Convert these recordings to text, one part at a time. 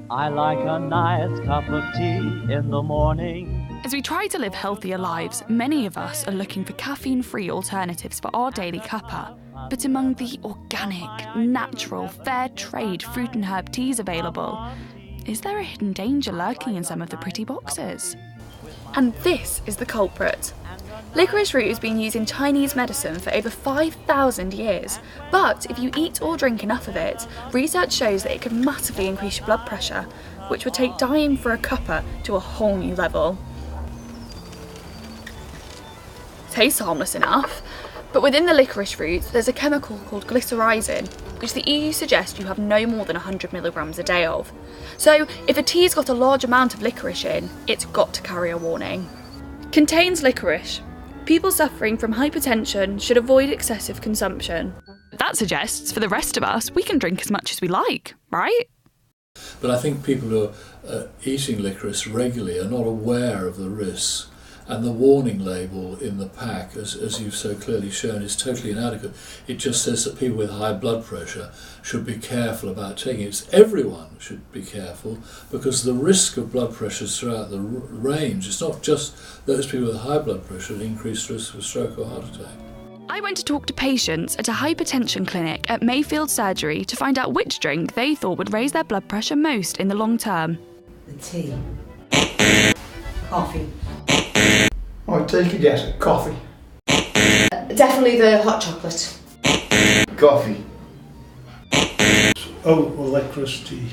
I like a nice cup of tea in the morning. As we try to live healthier lives, many of us are looking for caffeine-free alternatives for our daily cuppa. But among the organic, natural, fair trade fruit and herb teas available, is there a hidden danger lurking in some of the pretty boxes? And this is the culprit. Licorice root has been used in Chinese medicine for over 5,000 years, but if you eat or drink enough of it, research shows that it can massively increase your blood pressure, which would take dying for a cuppa to a whole new level. Tastes harmless enough, but within the licorice root there's a chemical called glycyrrhizin, which the EU suggests you have no more than 100 milligrams a day of. So if a tea's got a large amount of licorice in, it's got to carry a warning. Contains licorice. People suffering from hypertension should avoid excessive consumption. That suggests for the rest of us we can drink as much as we like, right? But I think people who are eating licorice regularly are not aware of the risks, and the warning label in the pack, as you've so clearly shown, is totally inadequate. It just says that people with high blood pressure should be careful about taking it. Everyone should be careful, because the risk of blood pressures throughout the range, it's not just those people with high blood pressure at increased risk of stroke or heart attack. I went to talk to patients at a hypertension clinic at Mayfield Surgery to find out which drink they thought would raise their blood pressure most in the long term. The tea. Coffee. I'd take a guess at coffee. Definitely the hot chocolate. Coffee. Oh, well, licorice tea.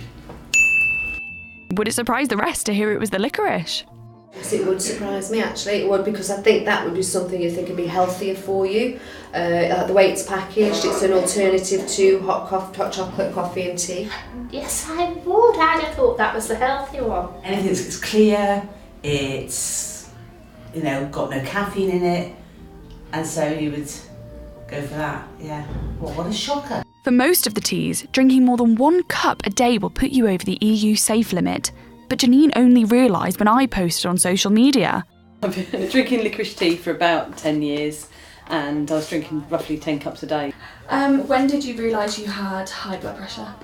Would it surprise the rest to hear it was the licorice? Yes, it would surprise me actually. It would, because I think that would be something you think would be healthier for you. The way it's packaged, it's an alternative to hot chocolate, coffee and tea. Yes, I would. I'd have thought that was the healthier one. Anything that's clear, it's got no caffeine in it, and so you would go for that. Yeah. Well, what a shocker. For most of the teas, drinking more than 1 cup a day will put you over the EU safe limit. But Janine only realised when I posted on social media. I've been drinking licorice tea for about 10 years, and I was drinking roughly 10 cups a day. When did you realise you had high blood pressure?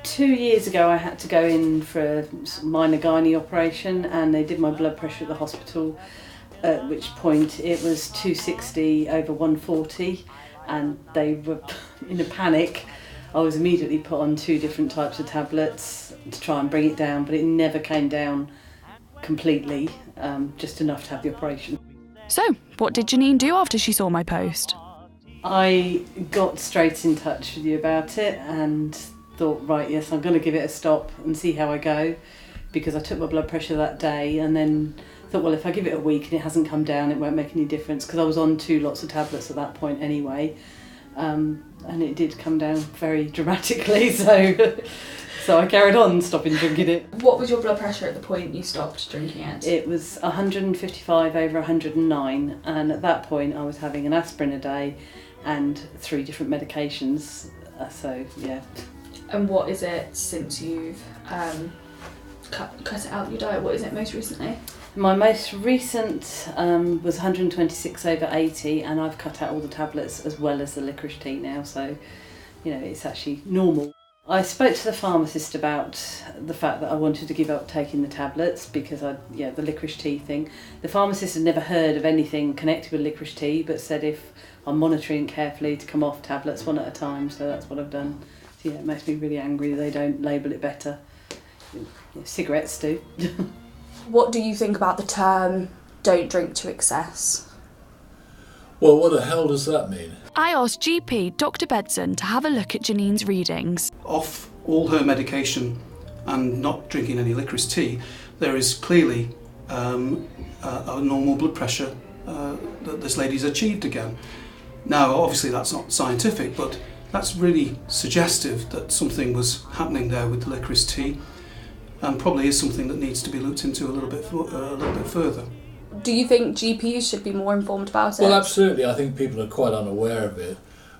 2 years ago I had to go in for a minor gynae operation, and they did my blood pressure at the hospital, at which point it was 260 over 140, and they were in a panic. I was immediately put on 2 different types of tablets to try and bring it down, but it never came down completely, just enough to have the operation. So, what did Janine do after she saw my post? I got straight in touch with you about it and thought, right, yes, I'm going to give it a stop and see how I go, because I took my blood pressure that day and then thought, well, if I give it a week and it hasn't come down, it won't make any difference, because I was on 2 lots of tablets at that point anyway. And it did come down very dramatically, so I carried on stopping drinking it. What was your blood pressure at the point you stopped drinking it? It was 155 over 109, and at that point I was having an aspirin a day and 3 different medications, so yeah. And what is it since you've cut it out of your diet? What is it most recently? My most recent was 126 over 80, and I've cut out all the tablets as well as the licorice tea now, so it's actually normal. I spoke to the pharmacist about the fact that I wanted to give up taking the tablets because the licorice tea thing. The pharmacist had never heard of anything connected with licorice tea, but said if I'm monitoring carefully to come off tablets one at a time, so that's what I've done. So it makes me really angry that they don't label it better. Cigarettes do. What do you think about the term, don't drink to excess? Well, what the hell does that mean? I asked GP Dr. Bedson to have a look at Janine's readings. Off all her medication and not drinking any licorice tea, there is clearly a normal blood pressure that this lady's achieved again. Now, obviously that's not scientific, but that's really suggestive that something was happening there with the licorice tea, and probably is something that needs to be looked into a little bit further. Do you think GPs should be more informed about it? Well, absolutely. I think people are quite unaware of it.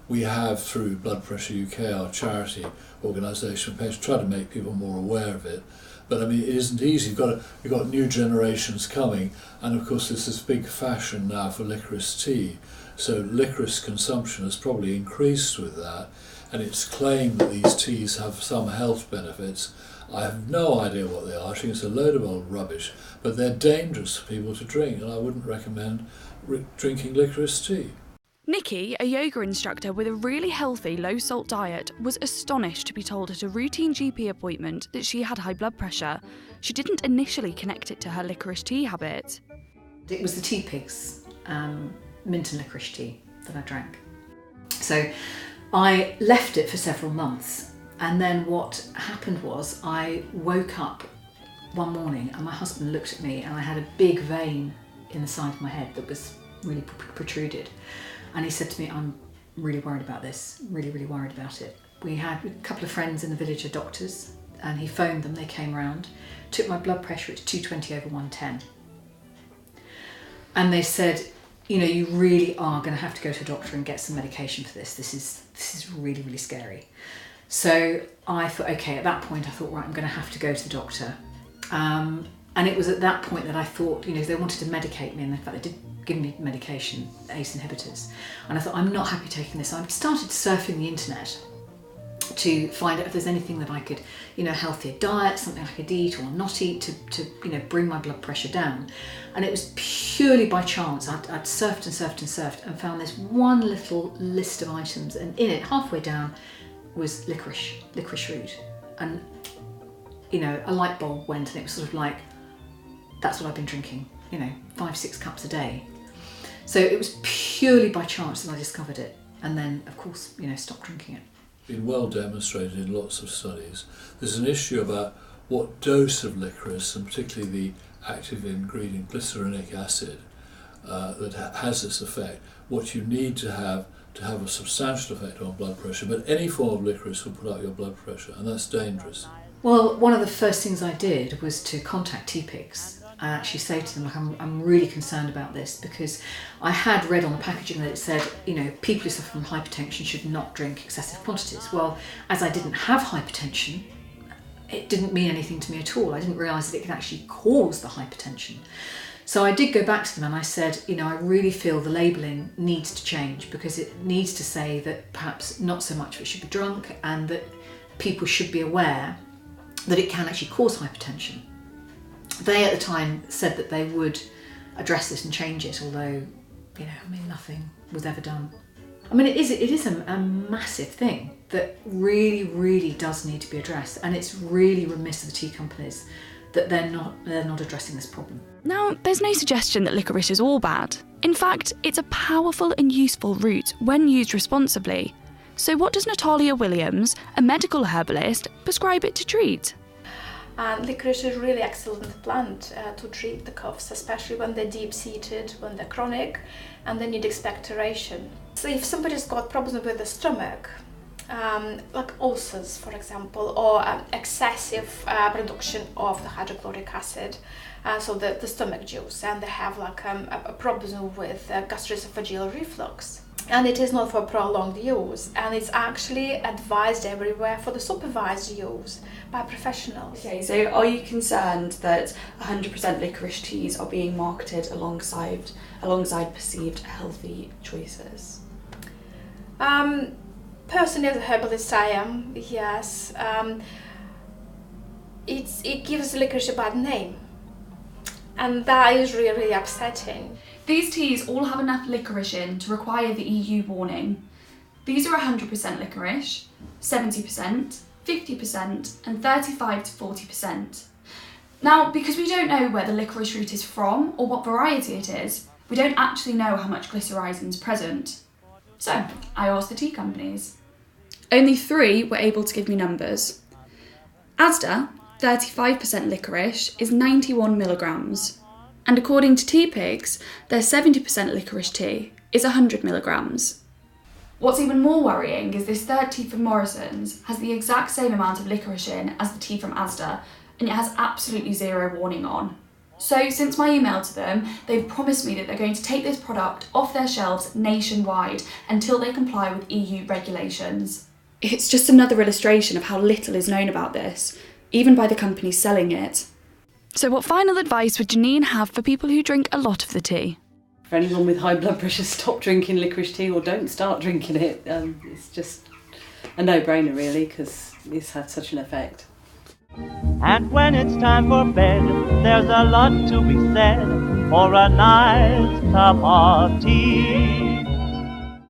We have, through Blood Pressure UK, our charity organisation, tried to make people more aware of it. But I mean, it isn't easy. You've got new generations coming, and of course there's this big fashion now for licorice tea. So licorice consumption has probably increased with that, and it's claimed that these teas have some health benefits, I have no idea what they are. I think it's a load of old rubbish, but they're dangerous for people to drink, and I wouldn't recommend drinking licorice tea. Nikki, a yoga instructor with a really healthy low-salt diet, was astonished to be told at a routine GP appointment that she had high blood pressure. She didn't initially connect it to her licorice tea habit. It was the Tea Pigs mint and licorice tea that I drank. So I left it for several months, and then what happened was I woke up one morning and my husband looked at me and I had a big vein in the side of my head that was really protruded. And he said to me, I'm really worried about this, really, really worried about it. We had a couple of friends in the village are doctors, and he phoned them, they came round, took my blood pressure, it's 220/110. And they said, you know, you really are going to have to go to a doctor and get some medication for this. This is really, really scary. So I thought, okay, at that point I thought, right, I'm going to have to go to the doctor. And it was at that point that I thought, you know, they wanted to medicate me, and in fact they did give me medication, ACE inhibitors. And I thought, I'm not happy taking this. So I started surfing the internet to find out if there's anything that I could, you know, healthier diet, something I could eat or not eat to you know, bring my blood pressure down. And it was purely by chance. I'd surfed and surfed and surfed and found this one little list of items, and in it, halfway down, was licorice root. And, you know, a light bulb went, and it was sort of like, that's what I've been drinking, you know, 5-6 cups a day. So it was purely by chance that I discovered it, and then, of course, you know, stopped drinking it. Been well demonstrated in lots of studies. There's an issue about what dose of licorice, and particularly the active ingredient glycerinic acid, that has this effect. What you need to have a substantial effect on blood pressure, but any form of licorice will put up your blood pressure, and that's dangerous. Well, one of the first things I did was to contact Tea Pigs and actually say to them, like, I'm really concerned about this, because I had read on the packaging that it said, you know, people who suffer from hypertension should not drink excessive quantities. Well, as I didn't have hypertension, it didn't mean anything to me at all. I didn't realise that it could actually cause the hypertension. So I did go back to them and I said, you know, I really feel the labelling needs to change, because it needs to say that perhaps not so much of it should be drunk, and that people should be aware that it can actually cause hypertension. They at the time said that they would address this and change it, although, you know, I mean, nothing was ever done. I mean, it is a massive thing that really, really does need to be addressed, and it's really remiss of the tea companies that they're not addressing this problem. Now, there's no suggestion that licorice is all bad. In fact, it's a powerful and useful root when used responsibly. So what does Natalia Williams, a medical herbalist, prescribe it to treat? And licorice is a really excellent plant to treat the coughs, especially when they're deep-seated, when they're chronic, and they need expectoration. So if somebody's got problems with the stomach, like ulcers, for example, or excessive production of the hydrochloric acid, so the stomach juice, and they have like a problem with gastroesophageal reflux. And it is not for prolonged use, and it's actually advised everywhere for the supervised use by professionals. Okay, so are you concerned that 100% licorice teas are being marketed alongside perceived healthy choices? Personally, as a herbalist, I am, yes. It gives licorice a bad name, and that is really, really upsetting. These teas all have enough licorice in to require the EU warning. These are 100% licorice, 70%, 50% and 35 to 40%. Now, because we don't know where the licorice root is from or what variety it is, we don't actually know how much glycyrrhizin is present. So, I asked the tea companies. Only 3 were able to give me numbers. Asda, 35% licorice, is 91 milligrams. And according to Tea Pigs, their 70% licorice tea is 100 milligrams. What's even more worrying is this third tea from Morrison's has the exact same amount of licorice in as the tea from Asda, and it has absolutely 0 warning on. So since my email to them, they've promised me that they're going to take this product off their shelves nationwide until they comply with EU regulations. It's just another illustration of how little is known about this, even by the companies selling it. So what final advice would Janine have for people who drink a lot of the tea? For anyone with high blood pressure, stop drinking licorice tea or don't start drinking it. It's just a no-brainer really, because it's had such an effect. And when it's time for bed, there's a lot to be said for a nice cup of tea.